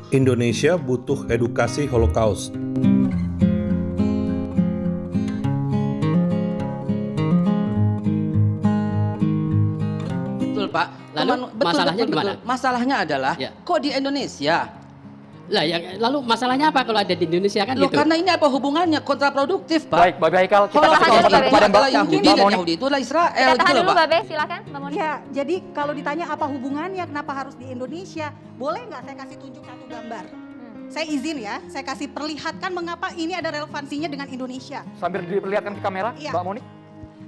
Indonesia butuh edukasi Holocaust. Betul, Pak. Lalu masalahnya di mana? Masalahnya adalah Ya. kok di Indonesia? Lah, lalu masalahnya apa kalau ada di Indonesia kan Loh, gitu? karena ini apa hubungannya? Kontraproduktif, Pak. Baik, Mbak Haikal, kita Holocaust kasih itu kesempatan kepada adalah Mbak Yahudi Mbak dan Moni. Yahudi itu adalah Israel Kita gitu tahan loh, dulu, Pak. Mbak Be, silakan, Mbak Moni. Ya, jadi kalau ditanya apa hubungannya, kenapa harus di Indonesia? Boleh nggak saya kasih tunjuk satu gambar? Saya izin ya, saya kasih perlihatkan mengapa ini ada relevansinya dengan Indonesia. Sambil diperlihatkan ke kamera, Iya. Mbak Moni.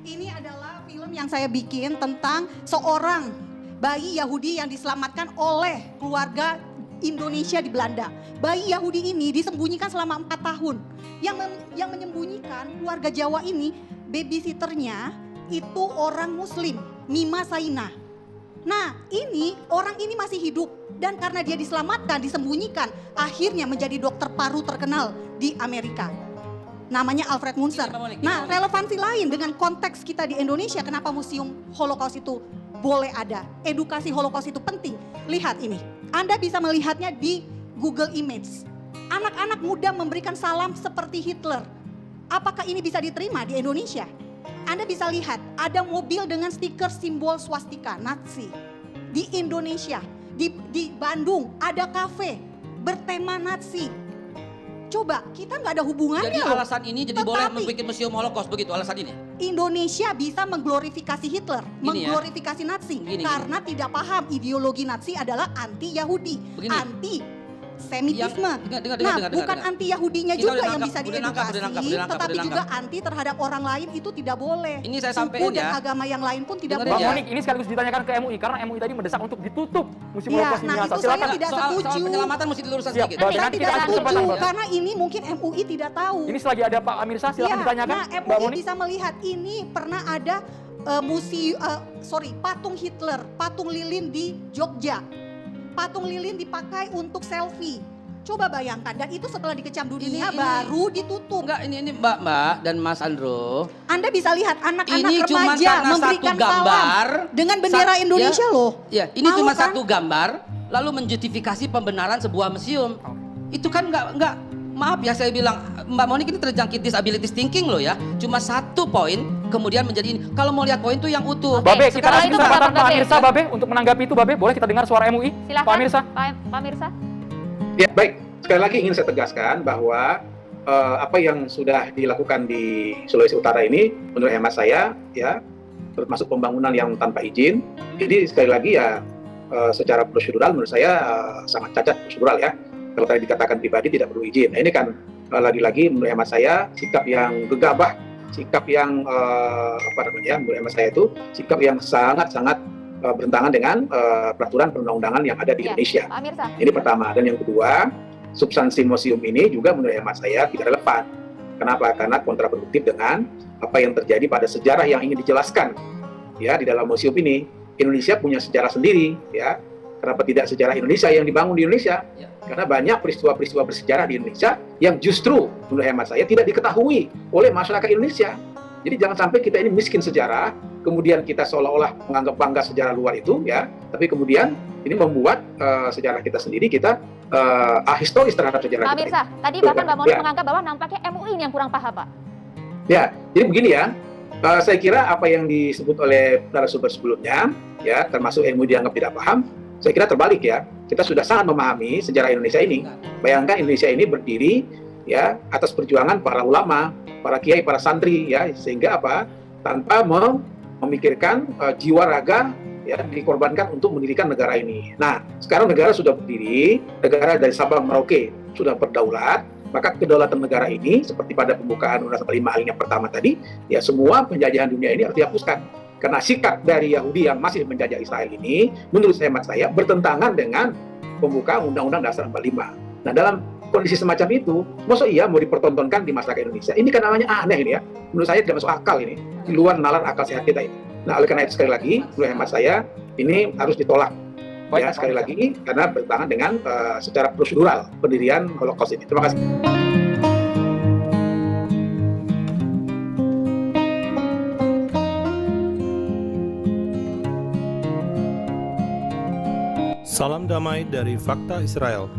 Ini adalah film yang saya bikin tentang seorang bayi Yahudi yang diselamatkan oleh keluarga Indonesia di Belanda. Bayi Yahudi ini disembunyikan selama 4 tahun. Yang menyembunyikan keluarga Jawa ini, babysitternya itu orang Muslim, Mima Saina. Nah, orang ini masih hidup dan karena dia diselamatkan, disembunyikan, akhirnya menjadi dokter paru terkenal di Amerika. Namanya Alfred Munzer. Nah, relevansi lain dengan konteks kita di Indonesia, kenapa Museum Holocaust itu boleh ada. Edukasi Holocaust itu penting. Lihat ini, Anda bisa melihatnya di Google Image. Anak-anak muda memberikan salam seperti Hitler. Apakah ini bisa diterima di Indonesia? Anda bisa lihat, ada mobil dengan stiker simbol swastika Nazi. Di Indonesia, di Bandung ada kafe bertema Nazi. Coba, kita nggak ada hubungannya Jadi loh. alasan ini jadi boleh membuat museum Holocaust begitu alasan ini. Indonesia bisa mengglorifikasi Hitler, Gini ya. mengglorifikasi Nazi Gini. karena tidak paham ideologi Nazi adalah anti Yahudi, Begini. anti Semitisme. Dengar, Bukan anti Yahudinya Kita juga udah yang nangkap, bisa udah diedukasi, nangkap, udah tetapi nangkap. juga anti terhadap orang lain itu tidak boleh. Ini saya Suku sampein dan ya. agama yang lain pun tidak Dengerin Mbak boleh. Moni, ini sekaligus ditanyakan ke MUI karena MUI tadi mendesak untuk ditutup Museum Iya, Holocaust di nah Minahasa. itu saya Silakan. tidak soal setuju. penyelamatan mesti diluruskan Siap, sedikit. Mbak. Saya Nanti tidak kita kasih kesempatan, setuju Mbak. karena ini mungkin MUI tidak tahu. Ini selagi ada Pak Amirsa, silakan Iya, ditanyakan. Nah, Mbak MUI Moni. bisa melihat ini pernah ada patung Hitler, patung lilin di Jogja. Patung lilin dipakai untuk selfie. Coba bayangkan, dan itu setelah dikecam dunia Ini- baru ditutup. Enggak, ini Mbak dan Mas Andro. Anda bisa lihat anak-anak Ini cuma remaja karena memberikan satu gambar salam dengan bendera Indonesia loh. Ya, ini Malu cuma kan? satu gambar lalu menjustifikasi pembenaran sebuah museum. Itu kan enggak maaf ya saya bilang Mbak Moni ini terjangkit disability thinking loh ya. Cuma satu poin kemudian menjadi ini. Kalau mau lihat poin itu yang utuh. Babe, kita sekarang kasih itu kesempatan pendapat Pak Babe. Amirsa, Babe, untuk menanggapi itu, Babe. Boleh kita dengar suara MUI? Silakan, Pak Amirsa. Pak Mirsa. Ya, baik. Sekali lagi ingin saya tegaskan bahwa apa yang sudah dilakukan di Sulawesi Utara ini menurut hemat saya ya termasuk pembangunan yang tanpa izin. Jadi sekali lagi ya secara prosedural menurut saya sangat cacat prosedural ya. Kalau tadi dikatakan pribadi tidak perlu izin. Nah, ini kan lagi-lagi menurut hemat saya sikap yang gegabah, sikap yang menurut hemat saya itu sikap yang sangat-sangat bertentangan dengan peraturan perundang-undangan yang ada di Ya, Indonesia. Pak Mirsa. Ini pertama. Dan yang kedua, substansi museum ini juga menurut hemat saya tidak relevan. Kenapa? Karena kontraproduktif dengan apa yang terjadi pada sejarah yang ingin dijelaskan ya di dalam museum ini. Indonesia punya sejarah sendiri ya. Kenapa tidak sejarah Indonesia yang dibangun di Indonesia? Ya. Karena banyak peristiwa-peristiwa bersejarah di Indonesia yang justru menurut hemat saya tidak diketahui oleh masyarakat Indonesia. Jadi jangan sampai kita ini miskin sejarah, kemudian kita seolah-olah menganggap bangga sejarah luar itu ya, tapi kemudian ini membuat sejarah kita sendiri kita ahistoris terhadap sejarah Pak kita. Mirsa, tadi bahkan Mbak Moni Ya. menganggap bahwa nampaknya MUI ini yang kurang paham, Pak. Ya, jadi begini ya, saya kira apa yang disebut oleh narasumber sebelumnya, ya termasuk MUI dianggap tidak paham, saya kira terbalik ya. Kita sudah sangat memahami sejarah Indonesia ini. Bayangkan Indonesia ini berdiri ya atas perjuangan para ulama, para kiai, para santri ya, sehingga apa? Tanpa memikirkan jiwa raga ya dikorbankan untuk mendirikan negara ini. Nah, sekarang negara sudah berdiri, negara dari Sabang Merauke sudah berdaulat, maka kedaulatan negara ini seperti pada pembukaan Undang-Undang 45 alinea pertama tadi, ya semua penjajahan dunia ini harus dihapuskan. Karena sikap dari Yahudi yang masih menjajah Israel ini, menurut hemat saya bertentangan dengan pembukaan Undang-Undang Dasar 45. Nah, dalam kondisi semacam itu, masa iya mau dipertontonkan di masyarakat Indonesia? Ini kan namanya aneh ini ya. Menurut saya tidak masuk akal ini, di luar nalar akal sehat kita ini. Nah, oleh karena itu sekali lagi, menurut hemat saya, ini harus ditolak. Baik, Ya, Pak sekali Amirsa. lagi, karena bertentangan dengan secara prosedural pendirian Holocaust ini. Terima kasih. Salam damai dari Fakta Israel.